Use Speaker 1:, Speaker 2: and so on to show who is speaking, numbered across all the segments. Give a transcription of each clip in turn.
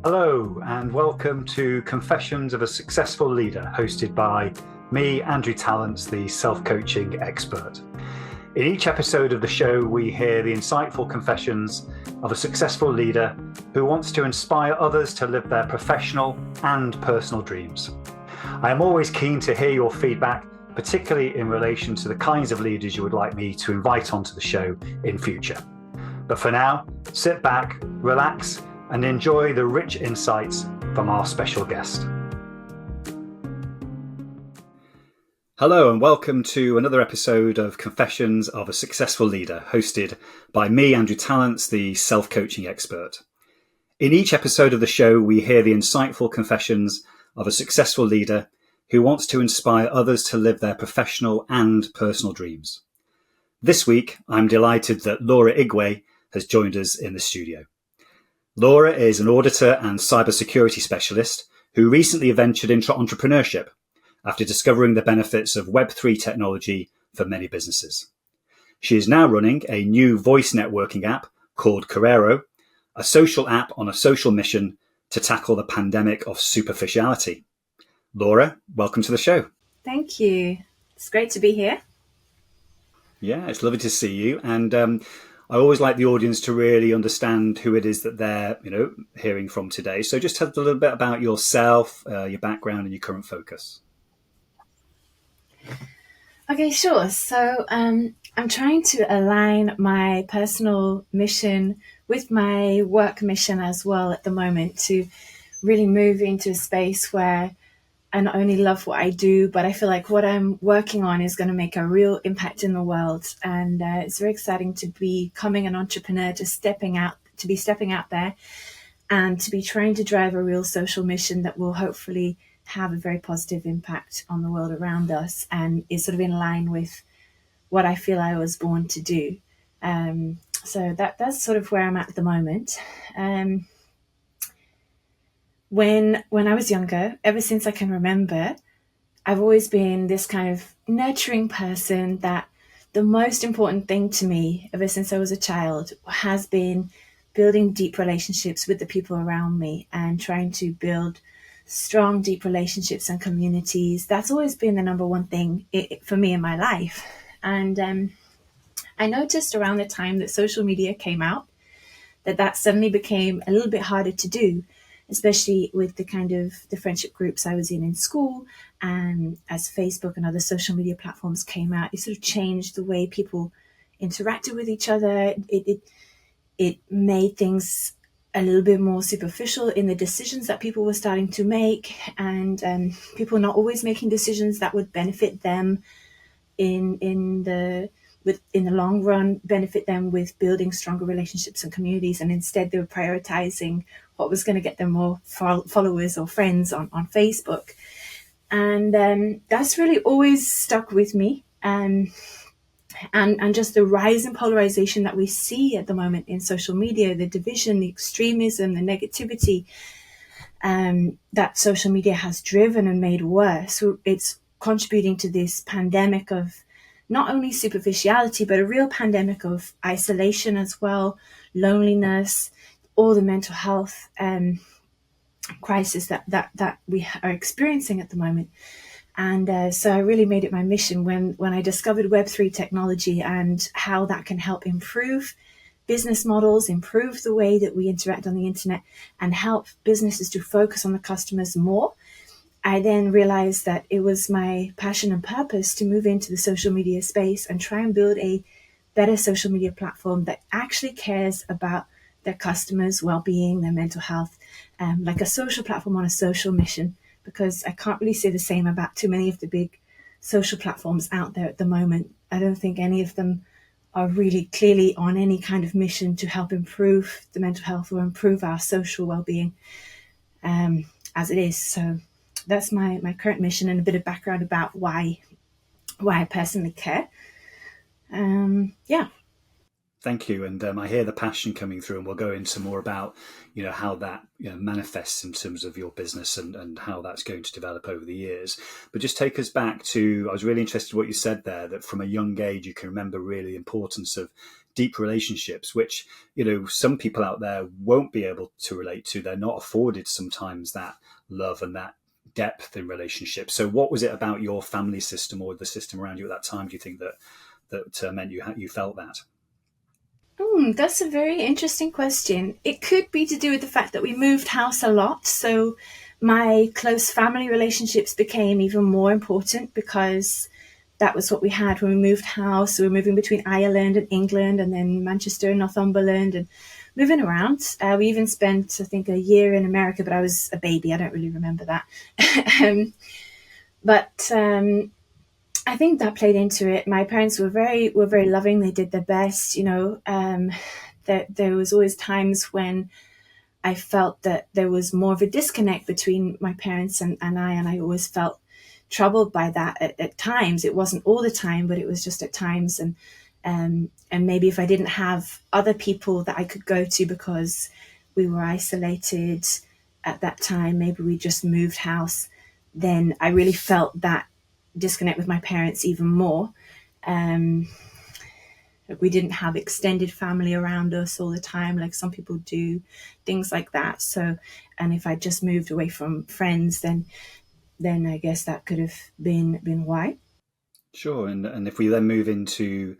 Speaker 1: Hello, and welcome to Confessions of a Successful Leader, hosted by me, Andrew Tallents, the self-coaching expert. In each episode of the show, we hear the insightful confessions of a successful leader who wants to inspire others to live their professional and personal dreams. I am always keen to hear your feedback, particularly in relation to the kinds of leaders you would like me to invite onto the show in future. But for now, sit back, relax, and enjoy the rich insights from our special guest. Hello and welcome to another episode of Confessions of a Successful Leader, hosted by me, Andrew Tallents, the self-coaching expert. In each episode of the show, we hear the insightful confessions of a successful leader who wants to inspire others to live their professional and personal dreams. This week, I'm delighted that Laura Igwe has joined us in the studio. Laura is an auditor and cybersecurity specialist who recently ventured into entrepreneurship after discovering the benefits of Web3 technology for many businesses. She is now running a new voice networking app called Carrero, a social app on a social mission to tackle the pandemic of superficiality. Laura, welcome to the show.
Speaker 2: Thank you. It's great to be here.
Speaker 1: Yeah, it's lovely to see you. And I always like the audience to really understand who it is that they're, hearing from today. So just tell us a little bit about yourself, your background, and your current focus.
Speaker 2: Okay, sure. So I'm trying to align my personal mission with my work mission as well at the moment to really move into a space where I not only love what I do, but I feel like what I'm working on is going to make a real impact in the world. And it's very exciting to be becoming an entrepreneur, to be stepping out there and to be trying to drive a real social mission that will hopefully have a very positive impact on the world around us and is sort of in line with what I feel I was born to do. So that's sort of where I'm at the moment. When I was younger, ever since I can remember, I've always been this kind of nurturing person that the most important thing to me ever since I was a child has been building deep relationships with the people around me and trying to build strong, deep relationships and communities. That's always been the number one thing for me in my life. And I noticed around the time that social media came out that suddenly became a little bit harder to do, especially with the friendship groups I was in school. And as Facebook and other social media platforms came out, it sort of changed the way people interacted with each other. It made things a little bit more superficial in the decisions that people were starting to make, and people not always making decisions that would benefit them in the long run, benefit them with building stronger relationships and communities. And instead they were prioritizing what was going to get them more followers or friends on Facebook. And that's really always stuck with me. And just the rise in polarization that we see at the moment in social media, the division, the extremism, the negativity that social media has driven and made worse. So it's contributing to this pandemic of not only superficiality, but a real pandemic of isolation as well, loneliness, all the mental health crisis that we are experiencing at the moment. And so I really made it my mission when I discovered Web3 technology and how that can help improve business models, improve the way that we interact on the internet, and help businesses to focus on the customers more. I then realized that it was my passion and purpose to move into the social media space and try and build a better social media platform that actually cares about their customers' well-being, their mental health, like a social platform on a social mission, because I can't really say the same about too many of the big social platforms out there at the moment. I don't think any of them are really clearly on any kind of mission to help improve the mental health or improve our social well-being as it is. So that's my current mission and a bit of background about why I personally care.
Speaker 1: Thank you. And I hear the passion coming through, and we'll go into more about, how that manifests in terms of your business and how that's going to develop over the years. But just take us back to, I was really interested in what you said there, that from a young age, you can remember really the importance of deep relationships, which, some people out there won't be able to relate to. They're not afforded sometimes that love and that depth in relationships. So what was it about your family system or the system around you at that time, do you think, that meant you felt that?
Speaker 2: That's a very interesting question. It could be to do with the fact that we moved house a lot. So my close family relationships became even more important because that was what we had when we moved house. So we were moving between Ireland and England, and then Manchester and Northumberland, and moving around. We even spent, I think, a year in America, but I was a baby. I don't really remember that. but I think that played into it. My parents were very loving. They did their best. There was always times when I felt that there was more of a disconnect between my parents and I always felt troubled by that at times. It wasn't all the time, but it was just at times. And maybe if I didn't have other people that I could go to because we were isolated at that time, maybe we just moved house, then I really felt that disconnect with my parents even more. We didn't have extended family around us all the time, like some people do, things like that. So, and if I just moved away from friends, then I guess that could have been why.
Speaker 1: Sure. And if we then move into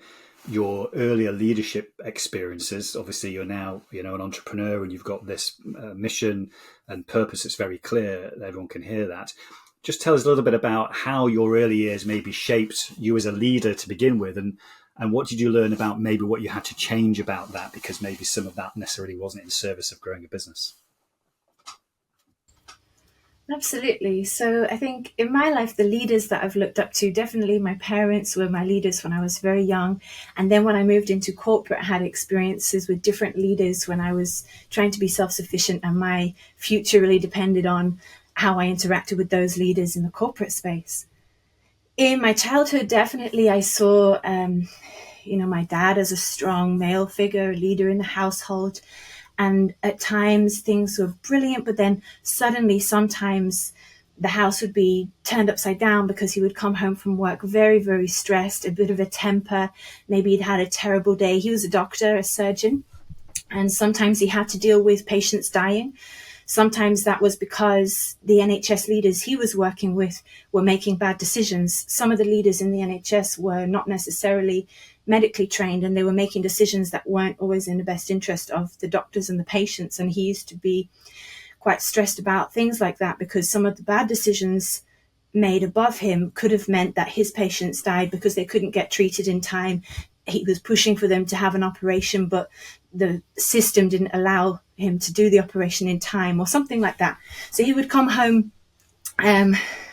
Speaker 1: your earlier leadership experiences, obviously you're now, an entrepreneur and you've got this mission and purpose that's very clear. Everyone can hear that. Just tell us a little bit about how your early years maybe shaped you as a leader to begin with, and what did you learn about maybe what you had to change about that, because maybe some of that necessarily wasn't in service of growing a business?
Speaker 2: Absolutely. So I think in my life, the leaders that I've looked up to, definitely my parents were my leaders when I was very young. And then when I moved into corporate, I had experiences with different leaders when I was trying to be self-sufficient, and my future really depended on how I interacted with those leaders in the corporate space. In my childhood, definitely I saw, my dad as a strong male figure, leader in the household. And at times things were brilliant, but then suddenly sometimes the house would be turned upside down because he would come home from work very, very stressed, a bit of a temper. Maybe he'd had a terrible day. He was a doctor, a surgeon, and sometimes he had to deal with patients dying. Sometimes that was because the NHS leaders he was working with were making bad decisions. Some of the leaders in the NHS were not necessarily medically trained, and they were making decisions that weren't always in the best interest of the doctors and the patients. And he used to be quite stressed about things like that, because some of the bad decisions made above him could have meant that his patients died because they couldn't get treated in time. He was pushing for them to have an operation, but the system didn't allow him to do the operation in time, or something like that. So he would come home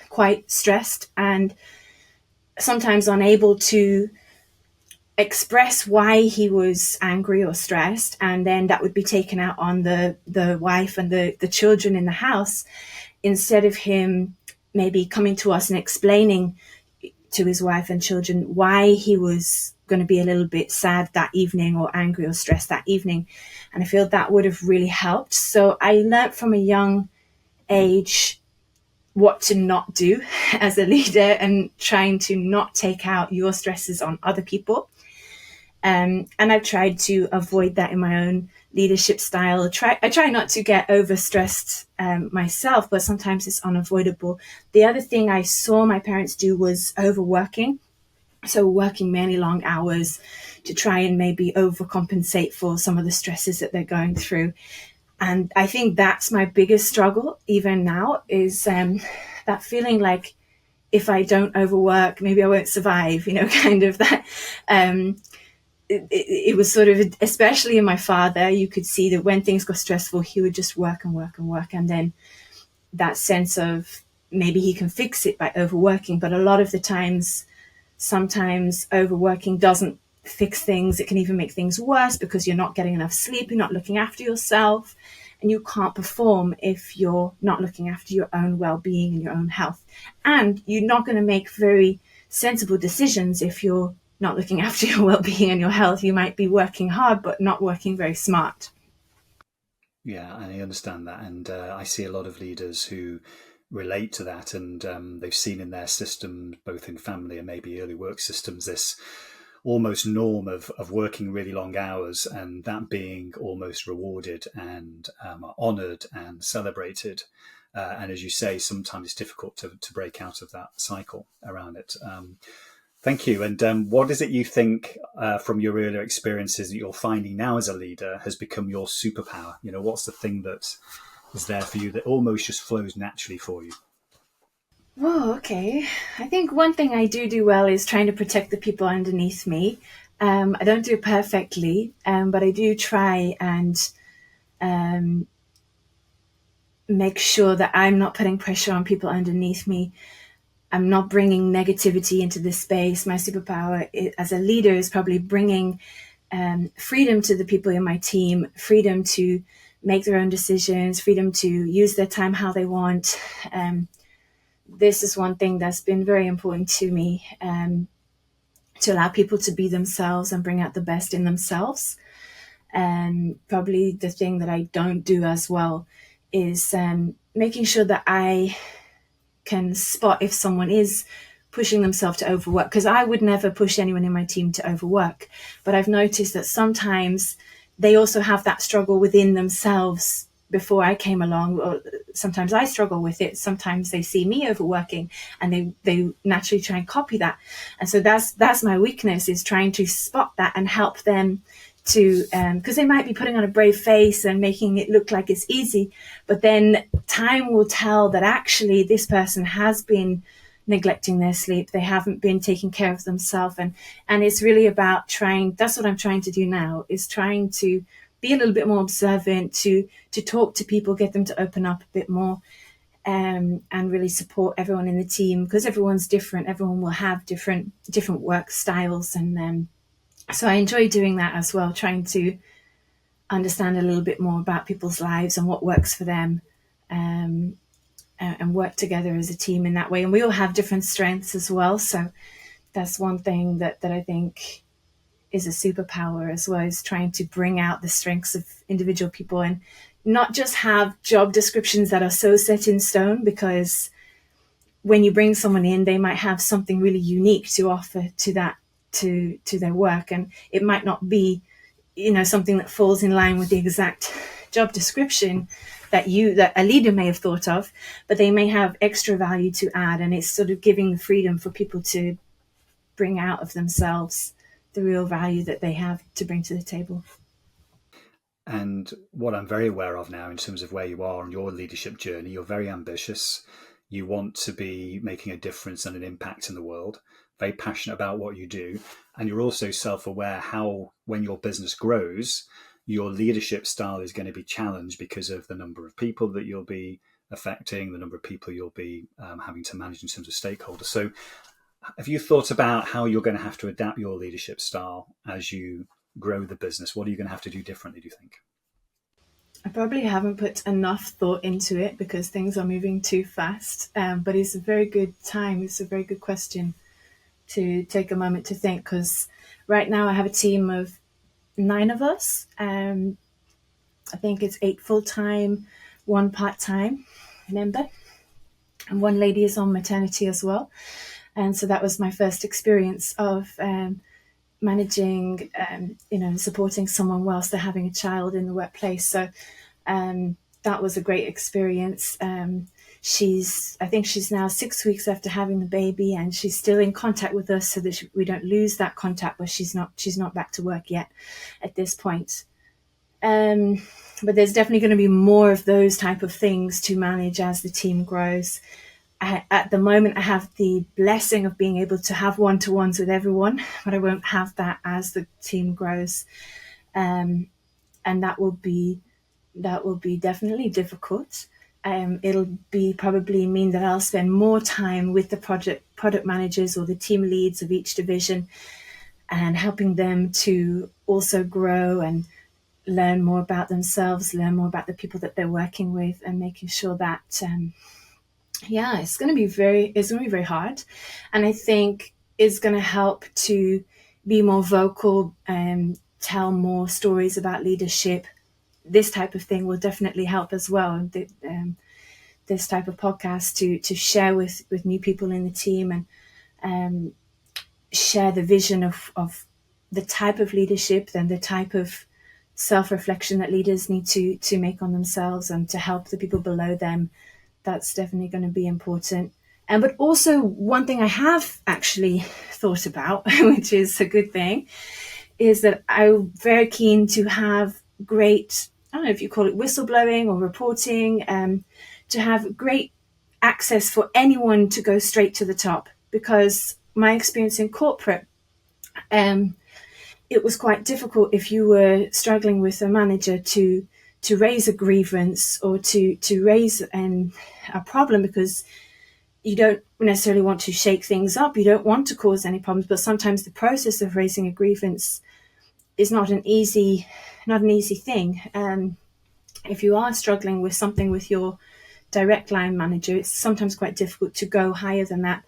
Speaker 2: quite stressed and sometimes unable to express why he was angry or stressed, and then that would be taken out on the wife and the children in the house, instead of him maybe coming to us and explaining to his wife and children why he was going to be a little bit sad that evening or angry or stressed that evening. And I feel that would have really helped. So I learned from a young age what to not do as a leader, and trying to not take out your stresses on other people. And I've tried to avoid that in my own leadership style. I try not to get overstressed myself, but sometimes it's unavoidable. The other thing I saw my parents do was overworking. So working many long hours to try and maybe overcompensate for some of the stresses that they're going through. And I think that's my biggest struggle even now, is that feeling like if I don't overwork, maybe I won't survive, kind of that. It was sort of, especially in my father, you could see that when things got stressful, he would just work and work and work. And then that sense of maybe he can fix it by overworking. But a lot of the times, sometimes overworking doesn't fix things. It can even make things worse because you're not getting enough sleep, you're not looking after yourself, and you can't perform if you're not looking after your own well-being and your own health. And you're not going to make very sensible decisions if you're not looking after your well-being and your health. You might be working hard, but not working very smart.
Speaker 1: Yeah, I understand that. And I see a lot of leaders who relate to that, and they've seen in their systems, both in family and maybe early work systems, this almost norm of working really long hours and that being almost rewarded and honoured and celebrated. And as you say, sometimes it's difficult to break out of that cycle around it. Thank you. And what is it you think from your earlier experiences that you're finding now as a leader has become your superpower? You know, what's the thing that is there for you that almost just flows naturally for you?
Speaker 2: Whoa, okay. I think one thing I do well is trying to protect the people underneath me. I don't do it perfectly, but I do try and um, make sure that I'm not putting pressure on people underneath me. I'm not bringing negativity into this space. My superpower as a leader is probably bringing freedom to the people in my team, freedom to make their own decisions, freedom to use their time how they want. This is one thing that's been very important to me, to allow people to be themselves and bring out the best in themselves. And probably the thing that I don't do as well is making sure that I can spot if someone is pushing themselves to overwork, because I would never push anyone in my team to overwork. But I've noticed that sometimes they also have that struggle within themselves before I came along, or sometimes I struggle with it. Sometimes they see me overworking and they naturally try and copy that. And so that's my weakness, is trying to spot that and help them to, because they might be putting on a brave face and making it look like it's easy, but then time will tell that actually this person has been neglecting their sleep. They haven't been taking care of themselves. And it's really about trying, that's what I'm trying to do now, is trying to be a little bit more observant, to talk to people, get them to open up a bit more, and really support everyone in the team, because everyone's different. Everyone will have different work styles. And so I enjoy doing that as well, trying to understand a little bit more about people's lives and what works for them, and work together as a team in that way. And we all have different strengths as well. So that's one thing that I think is a superpower as well, is trying to bring out the strengths of individual people and not just have job descriptions that are so set in stone, because when you bring someone in, they might have something really unique to offer to that, to their work. And it might not be, something that falls in line with the exact job description that a leader may have thought of, but they may have extra value to add. And it's sort of giving the freedom for people to bring out of themselves the real value that they have to bring to the table.
Speaker 1: And what I'm very aware of now in terms of where you are on your leadership journey, you're very ambitious. You want to be making a difference and an impact in the world, very passionate about what you do. And you're also self-aware how, when your business grows, your leadership style is going to be challenged because of the number of people that you'll be affecting, the number of people you'll be having to manage in terms of stakeholders. So have you thought about how you're going to have to adapt your leadership style as you grow the business? What are you going to have to do differently, do you think?
Speaker 2: I probably haven't put enough thought into it because things are moving too fast, but it's a very good time. It's a very good question to take a moment to think, because right now I have a team of 9 of us. I think it's 8 full-time, 1 part-time member, and 1 lady is on maternity as well. And so that was my first experience of managing, supporting someone whilst they're having a child in the workplace. So that was a great experience. I think she's now 6 weeks after having the baby, and she's still in contact with us so that we don't lose that contact, but she's not back to work yet at this point. But there's definitely going to be more of those type of things to manage as the team grows. At the moment, I have the blessing of being able to have one-to-ones with everyone, but I won't have that as the team grows. And that will be definitely difficult. It'll be probably mean that I'll spend more time with the product managers or the team leads of each division, and helping them to also grow and learn more about themselves, learn more about the people that they're working with, and making sure that it's going to be very hard. And I think it's going to help to be more vocal and tell more stories about leadership. This type of thing will definitely help as well. This type of podcast to share with new people in the team, and share the vision of the type of leadership, then the type of self-reflection that leaders need to make on themselves and to help the people below them, that's definitely going to be important. And but also one thing I have actually thought about, which is a good thing, is that I'm very keen to have great, I don't know if you call it whistleblowing or reporting, to have great access for anyone to go straight to the top. Because my experience in corporate, um, it was quite difficult if you were struggling with a manager to raise a grievance or to raise a problem, because you don't necessarily want to shake things up, you don't want to cause any problems, but sometimes the process of raising a grievance is not an easy thing. If you are struggling with something with your direct line manager, it's sometimes quite difficult to go higher than that.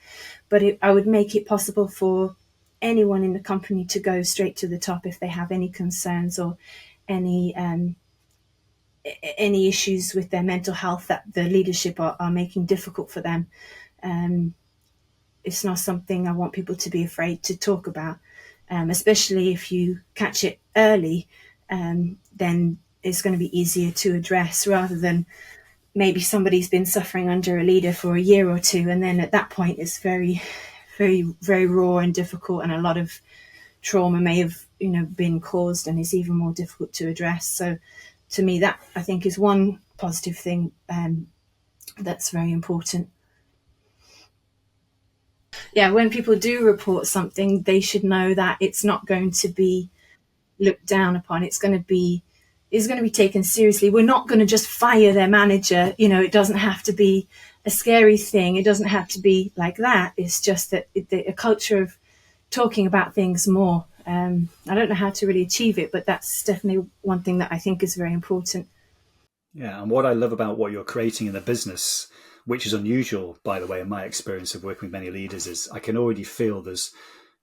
Speaker 2: But I would make it possible for anyone in the company to go straight to the top if they have any concerns or any issues with their mental health that the leadership are making difficult for them. It's not something I want people to be afraid to talk about, especially if you catch it early, then it's going to be easier to address, rather than maybe somebody's been suffering under a leader for a year or two, and then at that point it's very, very, very raw and difficult, and a lot of trauma may have been caused, and it's even more difficult to address. So to me, that I think is one positive thing that's very important. Yeah, when people do report something, they should know that it's not going to be looked down upon. It's going to be taken seriously. We're not going to just fire their manager. It doesn't have to be a scary thing. It doesn't have to be like that. It's just that a culture of talking about things more. I don't know how to really achieve it, but that's definitely one thing that I think is very important.
Speaker 1: Yeah, and what I love about what you're creating in the business, which is unusual, by the way, in my experience of working with many leaders, is I can already feel there's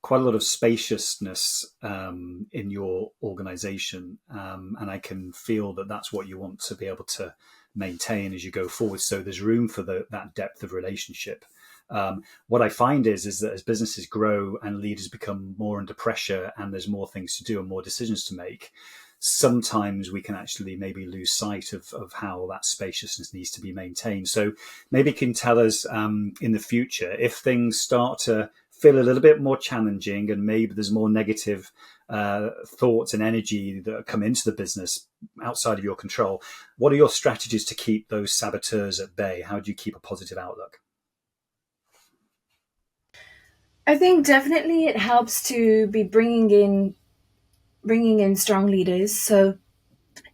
Speaker 1: quite a lot of spaciousness in your organization. And I can feel that that's what you want to be able to maintain as you go forward. So there's room for that depth of relationship. What I find is that as businesses grow and leaders become more under pressure and there's more things to do and more decisions to make, sometimes we can actually maybe lose sight of how that spaciousness needs to be maintained. So maybe you can tell us in the future, if things start to feel a little bit more challenging and maybe there's more negative thoughts and energy that come into the business outside of your control, what are your strategies to keep those saboteurs at bay? How do you keep a positive outlook?
Speaker 2: I think definitely it helps to be bringing in strong leaders. So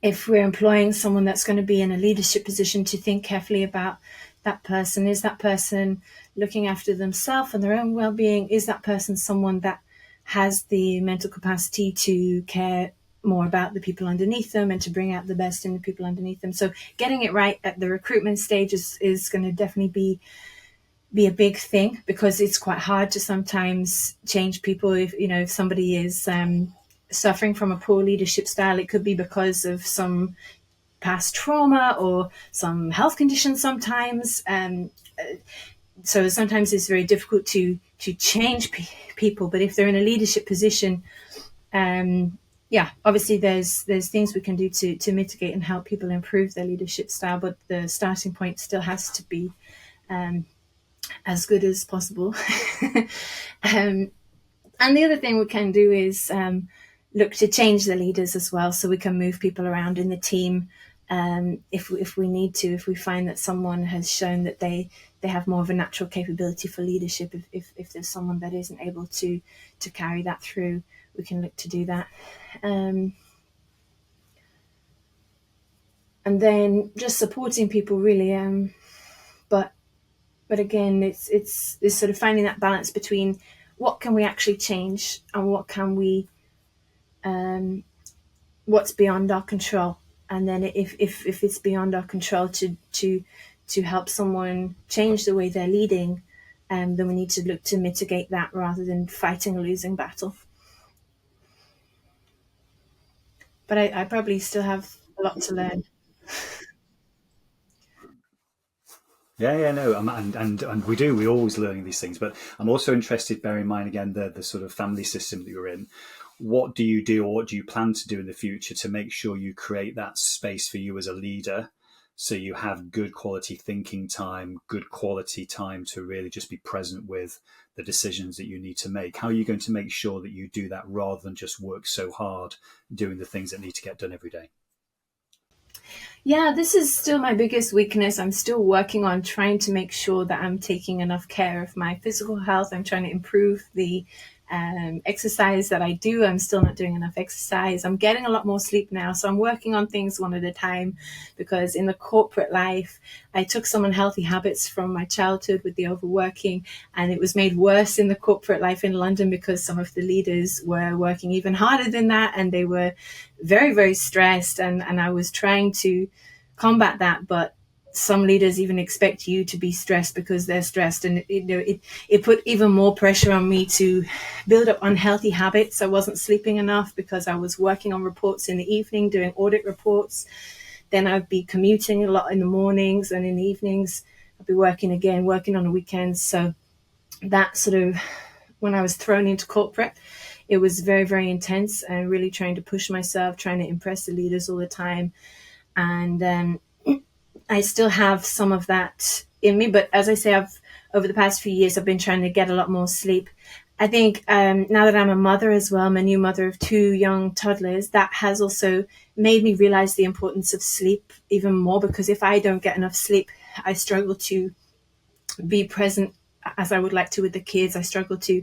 Speaker 2: if we're employing someone that's going to be in a leadership position, to think carefully about that person. Is that person looking after themselves and their own well-being? Is that person someone that has the mental capacity to care more about the people underneath them and to bring out the best in the people underneath them? So getting it right at the recruitment stage is going to definitely be a big thing, because it's quite hard to sometimes change people. If somebody is suffering from a poor leadership style, it could be because of some past trauma or some health condition sometimes. So sometimes it's very difficult to change people. But if they're in a leadership position, obviously there's things we can do to mitigate and help people improve their leadership style. But the starting point still has to be as good as possible. And the other thing we can do is look to change the leaders as well, so we can move people around in the team if we need to. If we find that someone has shown that they have more of a natural capability for leadership, if there's someone that isn't able to carry that through, we can look to do that. And then just supporting people, really. But again, it's sort of finding that balance between what can we actually change and what's beyond our control. And then if it's beyond our control to help someone change the way they're leading, then we need to look to mitigate that rather than fighting a losing battle. But I probably still have a lot to learn.
Speaker 1: Yeah, no, and we're always learning these things. But I'm also interested, bear in mind again the sort of family system that you're in. what do you do, or what do you plan to do in the future to make sure you create that space for you as a leader, so you have good quality thinking time, good quality time to really just be present with the decisions that you need to make? How are you going to make sure that you do that rather than just work so hard doing the things that need to get done every day?
Speaker 2: Yeah, this is still my biggest weakness. I'm still working on trying to make sure that I'm taking enough care of my physical health. I'm trying to improve the exercise that I do. I'm still not doing enough exercise. I'm getting a lot more sleep now. So I'm working on things one at a time, because in the corporate life, I took some unhealthy habits from my childhood with the overworking, and it was made worse in the corporate life in London because some of the leaders were working even harder than that, and they were very, very stressed. And I was trying to combat that, but some leaders even expect you to be stressed because they're stressed, and it put even more pressure on me to build up unhealthy habits. I wasn't sleeping enough because I was working on reports in the evening, doing audit reports. Then I'd be commuting a lot in the mornings, and in the evenings I'd be working again, working on the weekends. So that sort of, when I was thrown into corporate, it was very, very intense, and really trying to push myself, trying to impress the leaders all the time. And I still have some of that in me, but as I say, over the past few years, I've been trying to get a lot more sleep. I think now that I'm a mother as well, I'm a new mother of 2 young toddlers, that has also made me realize the importance of sleep even more, because if I don't get enough sleep, I struggle to be present as I would like to with the kids. I struggle to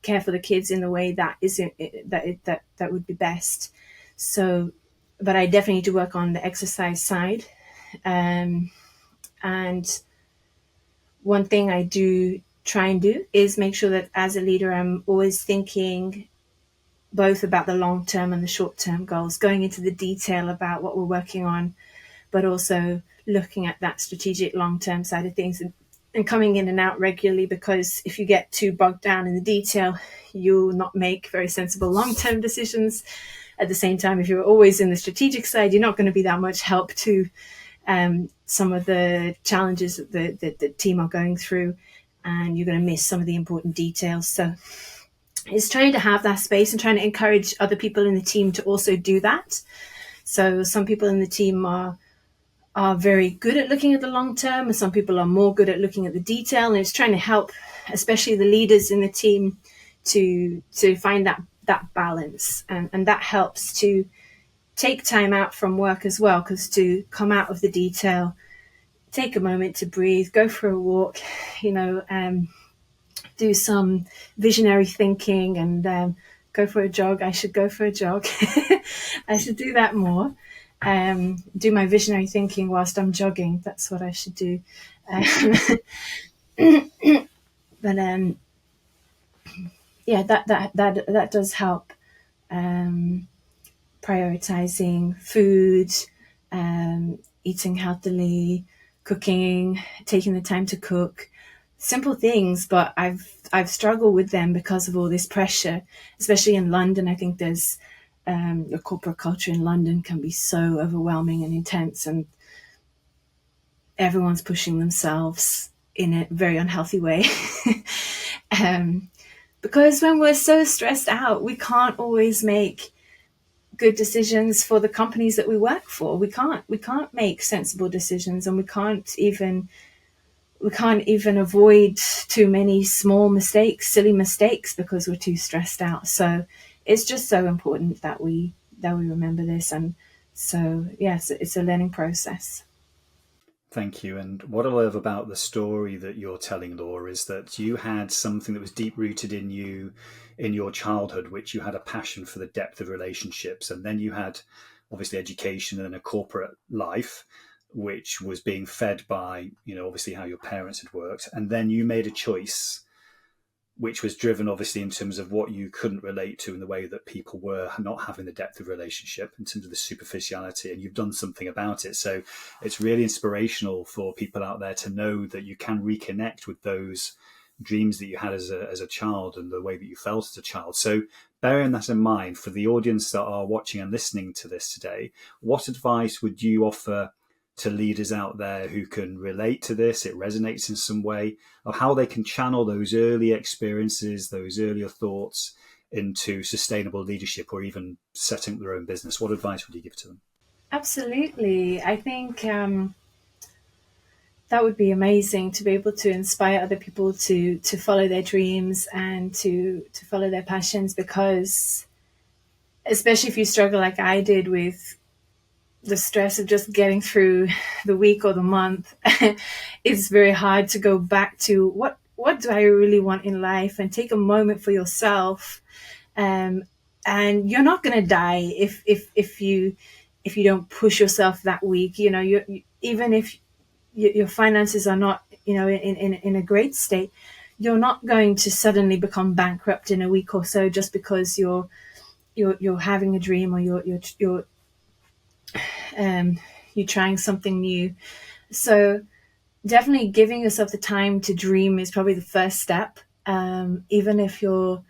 Speaker 2: care for the kids in the way that isn't that would be best. So, but I definitely need to work on the exercise side. And one thing I do try and do is make sure that as a leader, I'm always thinking both about the long term and the short term goals, going into the detail about what we're working on, but also looking at that strategic long term side of things, and coming in and out regularly, because if you get too bogged down in the detail, you'll not make very sensible long term decisions. At the same time, if you're always in the strategic side, you're not going to be that much help to some of the challenges that the team are going through, and you're going to miss some of the important details. So it's trying to have that space and trying to encourage other people in the team to also do that. So some people in the team are very good at looking at the long term, and some people are more good at looking at the detail. And it's trying to help, especially the leaders in the team, to find that balance, and that helps to take time out from work as well, because to come out of the detail, take a moment to breathe, go for a walk, do some visionary thinking, and go for a jog. I should go for a jog. I should do that more. Do my visionary thinking whilst I'm jogging. That's what I should do. But yeah, that does help. Prioritizing food, eating healthily, cooking, taking the time to cook. Simple things, but I've struggled with them because of all this pressure, especially in London. I think there's the corporate culture in London can be so overwhelming and intense, and everyone's pushing themselves in a very unhealthy way. Because when we're so stressed out, we can't always make good decisions for the companies that we work for. We can't make sensible decisions, and we can't even avoid too many small mistakes, silly mistakes, because we're too stressed out. So it's just so important that we remember this. And so yes, it's a learning process.
Speaker 1: Thank you. And what I love about the story that you're telling, Laura, is that you had something that was deep rooted in you in your childhood, which you had a passion for the depth of relationships. And then you had obviously education and a corporate life, which was being fed by, obviously how your parents had worked. And then you made a choice which was driven obviously in terms of what you couldn't relate to in the way that people were not having the depth of relationship, in terms of the superficiality, and you've done something about it. So it's really inspirational for people out there to know that you can reconnect with those dreams that you had as a child and the way that you felt as a child. So bearing that in mind, for the audience that are watching and listening to this today, what advice would you offer to leaders out there who can relate to this, it resonates in some way, of how they can channel those early experiences, those earlier thoughts into sustainable leadership or even setting up their own business? What advice would you give to them?
Speaker 2: Absolutely. I think that would be amazing to be able to inspire other people to follow their dreams and to follow their passions, because especially if you struggle like I did with the stress of just getting through the week or the month, it's very hard to go back to what do I really want in life, and take a moment for yourself. Um, and you're not going to die if you don't push yourself that week. You know, even if your finances are not, in a great state, you're not going to suddenly become bankrupt in a week or so just because you're having a dream, or you're trying something new. So definitely giving yourself the time to dream is probably the first step. Even if you're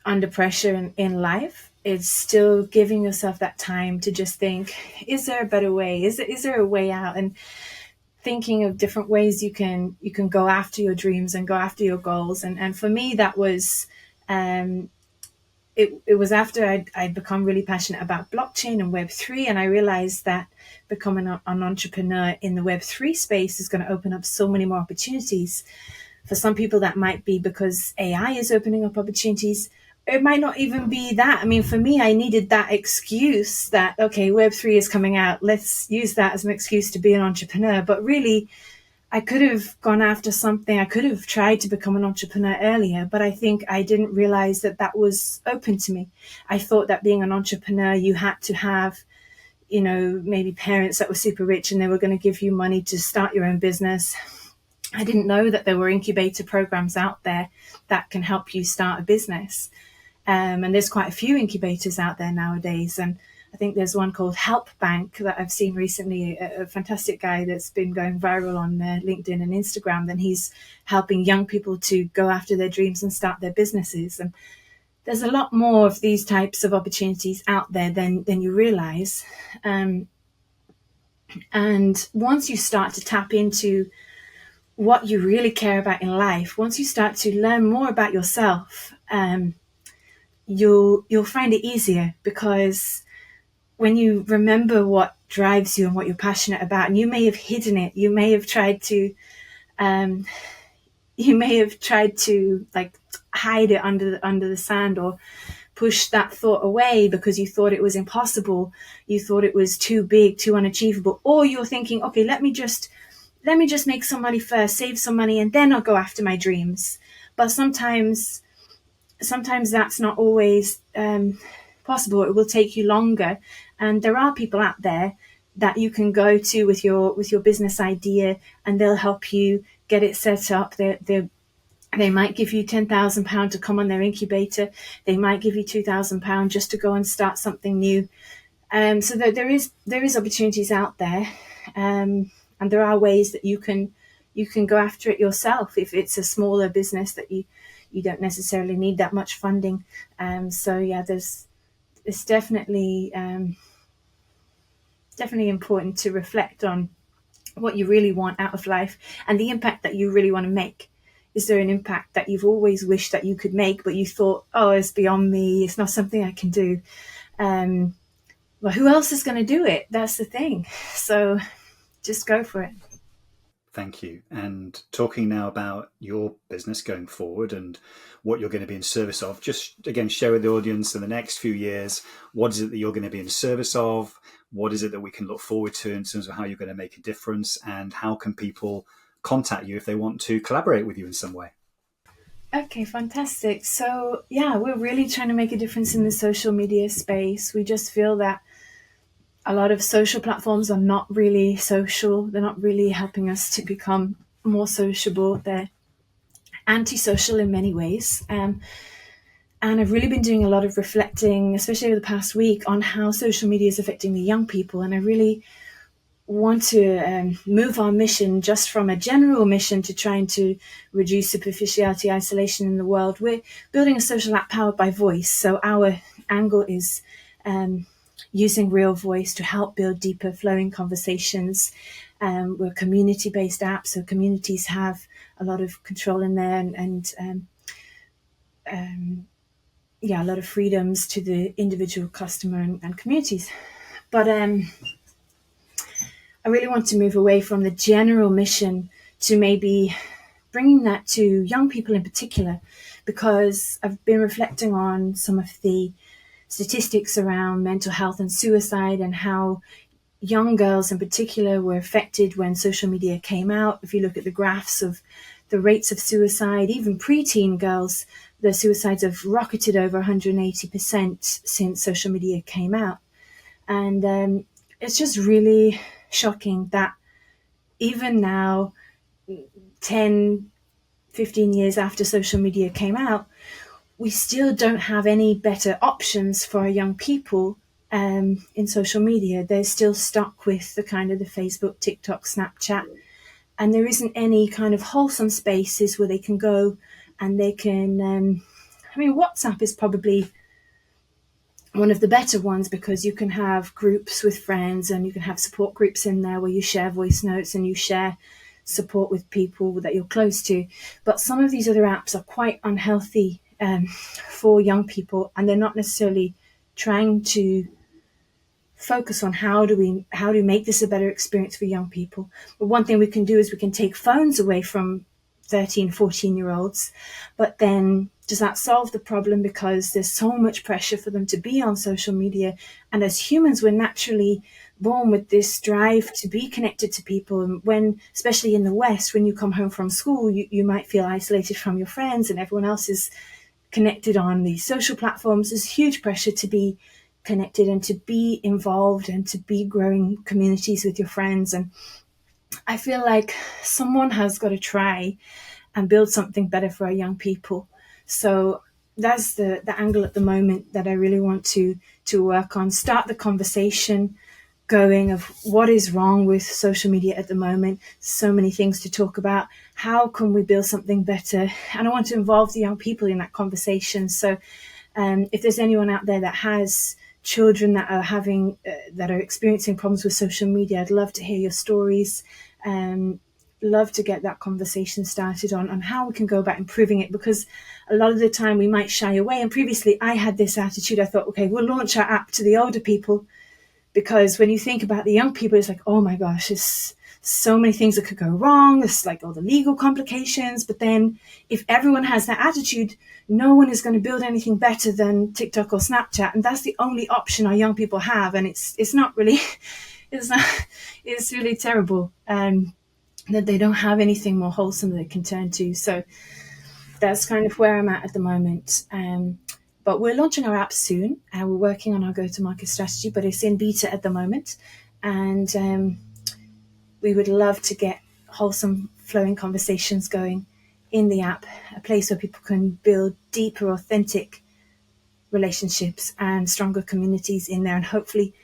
Speaker 2: under pressure in life, it's still giving yourself that time to just think, is there a better way? Is there a way out? And thinking of different ways you can go after your dreams and go after your goals. And for me, that was it was after I'd become really passionate about blockchain and Web3, and I realized that becoming an entrepreneur in the Web3 space is going to open up so many more opportunities. For some people, that might be because AI is opening up opportunities. It might not even be that. I mean, for me, I needed that excuse that, okay, Web3 is coming out. Let's use that as an excuse to be an entrepreneur. But really, I could have gone after something. I could have tried to become an entrepreneur earlier, but I think I didn't realize that that was open to me. I thought that being an entrepreneur, you had to have, maybe parents that were super rich and they were going to give you money to start your own business. I didn't know that there were incubator programs out there that can help you start a business. And there's quite a few incubators out there nowadays. And I think there's one called Help Bank that I've seen recently, a fantastic guy that's been going viral on LinkedIn and Instagram. Then he's helping young people to go after their dreams and start their businesses. And there's a lot more of these types of opportunities out there than you realize. And once you start to tap into what you really care about in life, once you start to learn more about yourself, you'll find it easier, because when you remember what drives you and what you're passionate about, and you may have hidden it, you may have tried to like hide it under the sand, or push that thought away because you thought it was impossible, you thought it was too big, too unachievable, or you're thinking, okay, let me just make some money first, save some money, and then I'll go after my dreams. But sometimes that's not always possible. It will take you longer, and there are people out there that you can go to with your business idea, and they'll help you get it set up. They might give you £10,000 to come on their incubator. They might give you £2,000 just to go and start something new. So there is opportunities out there, and there are ways that you can go after it yourself if it's a smaller business that you don't necessarily need that much funding. So yeah, it's definitely important to reflect on what you really want out of life and the impact that you really want to make. Is there an impact that you've always wished that you could make, but you thought, oh, it's beyond me, it's not something I can do? Well, who else is going to do it? That's the thing. So just go for it.
Speaker 1: Thank you. And talking now about your business going forward and what you're going to be in service of, just again, share with the audience in the next few years, what is it that you're going to be in service of? What is it that we can look forward to in terms of how you're going to make a difference? And how can people contact you if they want to collaborate with you in some way?
Speaker 2: Okay, fantastic. So yeah, we're really trying to make a difference in the social media space. We just feel that a lot of social platforms are not really social. They're not really helping us to become more sociable. They're antisocial in many ways. And I've really been doing a lot of reflecting, especially over the past week, on how social media is affecting the young people. And I really want to move our mission just from a general mission to trying to reduce superficiality, isolation in the world. We're building a social app powered by voice. So our angle is using real voice to help build deeper flowing conversations. We're a community-based app, so communities have a lot of control in there, and a lot of freedoms to the individual customer and communities. But I really want to move away from the general mission to maybe bringing that to young people in particular, because I've been reflecting on some of the statistics around mental health and suicide and how young girls in particular were affected when social media came out. If you look at the graphs of the rates of suicide, even preteen girls, the suicides have rocketed over 180% since social media came out. And it's just really shocking that even now, 10, 15 years after social media came out, we still don't have any better options for young people in social media. They're still stuck with the kind of the Facebook, TikTok, Snapchat, and there isn't any kind of wholesome spaces where they can go and they can. WhatsApp is probably one of the better ones, because you can have groups with friends and you can have support groups in there where you share voice notes and you share support with people that you're close to. But some of these other apps are quite unhealthy for young people, and they're not necessarily trying to focus on how do we make this a better experience for young people. But one thing we can do is we can take phones away from 13, 14-year-olds, but then does that solve the problem? Because there's so much pressure for them to be on social media, and as humans we're naturally born with this drive to be connected to people. And when, especially in the West, when you come home from school, you might feel isolated from your friends and everyone else is connected on these social platforms. There's huge pressure to be connected and to be involved and to be growing communities with your friends. And I feel like someone has got to try and build something better for our young people. So that's the angle at the moment that I really want to work on. Start the conversation going of what is wrong with social media at the moment. So many things to talk about. How can we build something better? And I want to involve the young people in that conversation. So if there's anyone out there that has children that are having that are experiencing problems with social media, I'd love to hear your stories. Love to get that conversation started on how we can go about improving it, because a lot of the time we might shy away. And previously I had this attitude. I thought, okay, we'll launch our app to the older people, because when you think about the young people, it's like, oh my gosh, there's so many things that could go wrong. There's like all the legal complications. But then if everyone has that attitude, no one is going to build anything better than TikTok or Snapchat. And that's the only option our young people have. And it's not really, it's really terrible. That they don't have anything more wholesome that they can turn to. So that's kind of where I'm at the moment. But we're launching our app soon, and we're working on our go-to-market strategy, but it's in beta at the moment. And we would love to get wholesome, flowing conversations going in the app, a place where people can build deeper, authentic relationships and stronger communities in there, and hopefully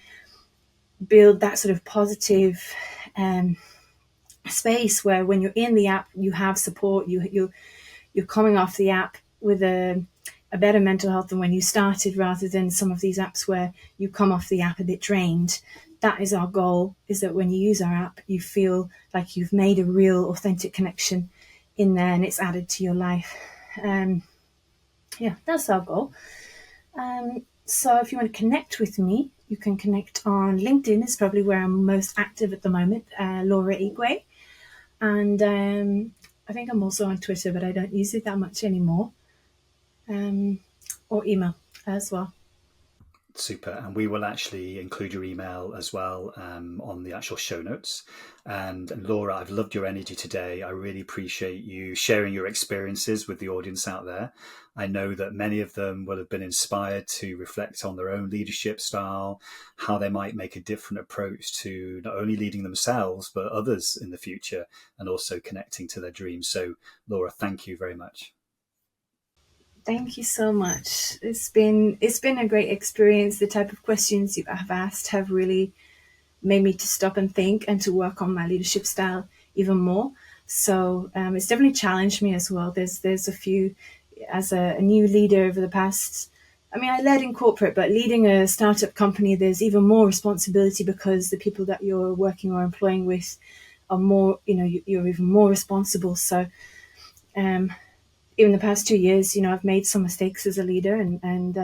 Speaker 2: build that sort of positive space where when you're in the app, you have support, you're coming off the app with a better mental health than when you started, rather than some of these apps where you come off the app a bit drained. That is our goal, is that when you use our app, you feel like you've made a real authentic connection in there and it's added to your life. That's our goal. So if you want to connect with me, you can connect on LinkedIn. Is probably where I'm most active at the moment, Laura Igwe. And I think I'm also on Twitter, but I don't use it that much anymore. Or email as well.
Speaker 1: Super. And we will actually include your email as well on the actual show notes. And Laura, I've loved your energy today. I really appreciate you sharing your experiences with the audience out there. I know that many of them will have been inspired to reflect on their own leadership style, how they might make a different approach to not only leading themselves, but others in the future, and also connecting to their dreams. So Laura, thank you very much.
Speaker 2: Thank you so much. It's been a great experience. The type of questions you have asked have really made me to stop and think and to work on my leadership style even more. So it's definitely challenged me as well. There's a few, as a new leader over the past, I led in corporate, but leading a startup company, there's even more responsibility, because the people that you're working or employing with are more, you're even more responsible. So even the past 2 years, I've made some mistakes as a leader, and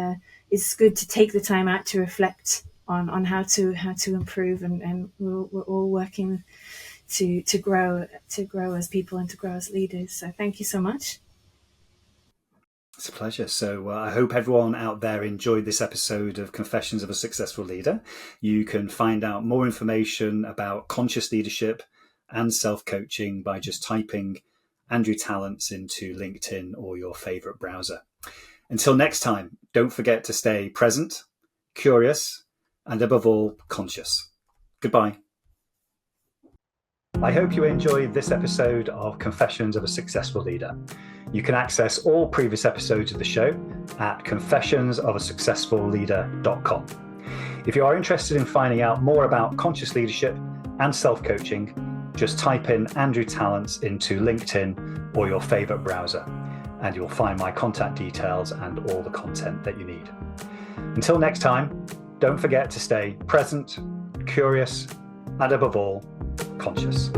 Speaker 2: it's good to take the time out to reflect on how to improve, and we're all working to grow as people and to grow as leaders. So thank you so much.
Speaker 1: It's a pleasure. So I hope everyone out there enjoyed this episode of Confessions of a Successful Leader. You can find out more information about conscious leadership and self-coaching by just typing Andrew Tallents into LinkedIn or your favorite browser. Until next time, don't forget to stay present, curious, and above all, conscious. Goodbye. I hope you enjoyed this episode of Confessions of a Successful Leader. You can access all previous episodes of the show at confessionsofaSuccessfulLeader.com. If you are interested in finding out more about conscious leadership and self-coaching, just type in Andrew Tallents into LinkedIn or your favorite browser, and you'll find my contact details and all the content that you need. Until next time, don't forget to stay present, curious, and above all, conscious.